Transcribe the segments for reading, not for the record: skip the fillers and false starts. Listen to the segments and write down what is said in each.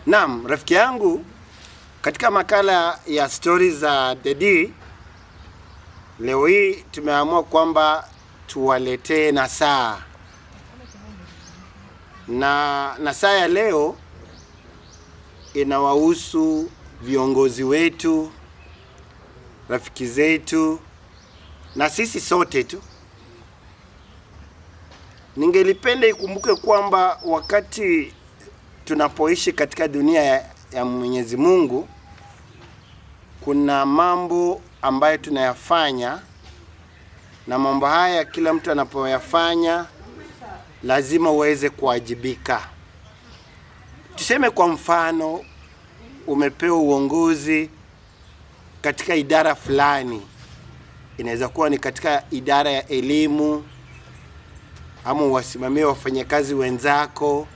Naam, rafiki yangu, katika makala ya stories za Dedi, leo hii tumeamua kwamba tuwaletee nasaha. Na nasaha ya leo inawahusu viongozi wetu, rafiki zetu na sisi sote tu. Ningelipenda ikumbuke kwamba wakati tunapoishi katika dunia ya Mwenyezi Mungu, kuna mambo ambayo tunayafanya, na mambo haya kila mtu anapoyafanya lazima uweze kuwajibika. Tuseme kwa mfano, umepewa uongozi katika idara fulani. Inaweza kuwa ni katika idara ya elimu, ama uwasimamie wafanyakazi wenzako,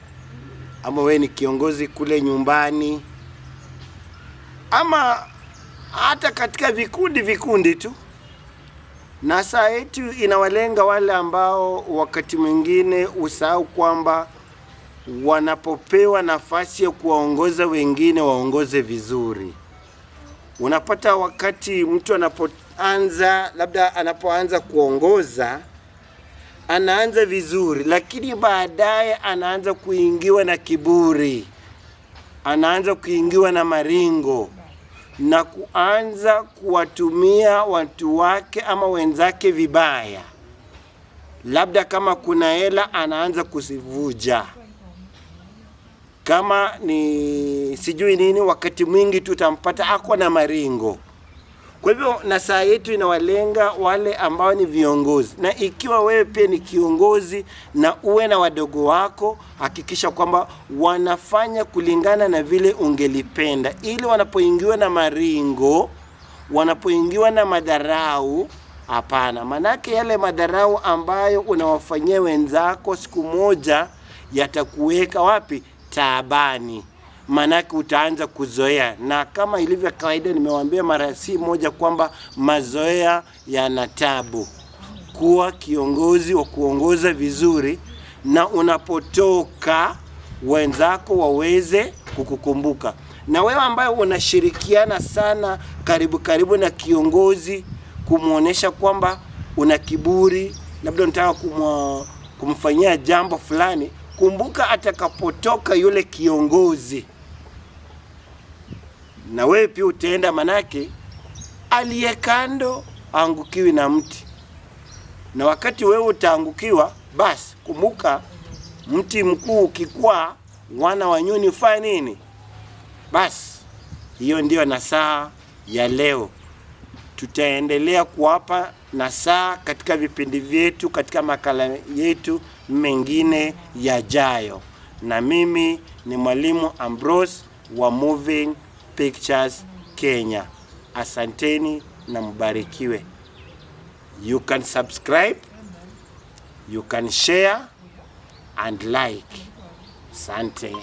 ama wewe ni kiongozi kule nyumbani, ama hata katika vikundi tu. Na saa yetu inawalenga wale ambao wakati mwingine usahau kwamba wanapopewa nafasi ya kuwaongoza wengine waongoze vizuri. Unapata wakati mtu anapoanza kuongoza, anaanza vizuri, lakini baadaye anaanza kuingiwa na kiburi, anaanza kuingiwa na maringo, na kuanza kuwatumia watu wake ama wenzake vibaya. Labda kama kuna hela anaanza kusivuja, kama ni sijui nini, wakati mwingi tutampata ako na maringo. Kwa hivyo nasaha yetu inawalenga wale ambao ni viongozi. Na ikiwa wewe pia ni kiongozi na uwe na wadogo wako, hakikisha kwamba wanafanya kulingana na vile ungelipenda, ili wanapoingiwa na maringo, wanapoingiwa na madharau, hapana. Manake yale madharau ambayo unawafanyia wenzako, siku moja yatakuweka wapi? Taabani. Manake utaanza kuzoea, na kama ilivyo kawaida nimewaambia mara si moja kwamba mazoea yana tabu. Kuwa kiongozi wa kuongoza vizuri, na unapotoka wenzako waweze kukukumbuka. Na wewe ambaye unashirikiana sana karibu na kiongozi, kumuonesha kwamba una kiburi, labda unataka kumfanyia jambo fulani, kumbuka atakapotoka yule kiongozi, na wewe pia utaenda, manake aliyekando angukiwi na mti. Na wakati wewe utaangukiwa, basi kumbuka mti mkuu ukikua, wana wa nyuni fanya nini? Basi hiyo ndio nasaha ya leo. Tutaendelea kuwapa nasaha katika vipindi vyetu, katika makala yetu mengine yajayo. Na mimi ni Mwalimu Ambrose wa Moving Pictures Kenya. Asanteni na mbarikiwe. You can subscribe, you can share and like. Asante.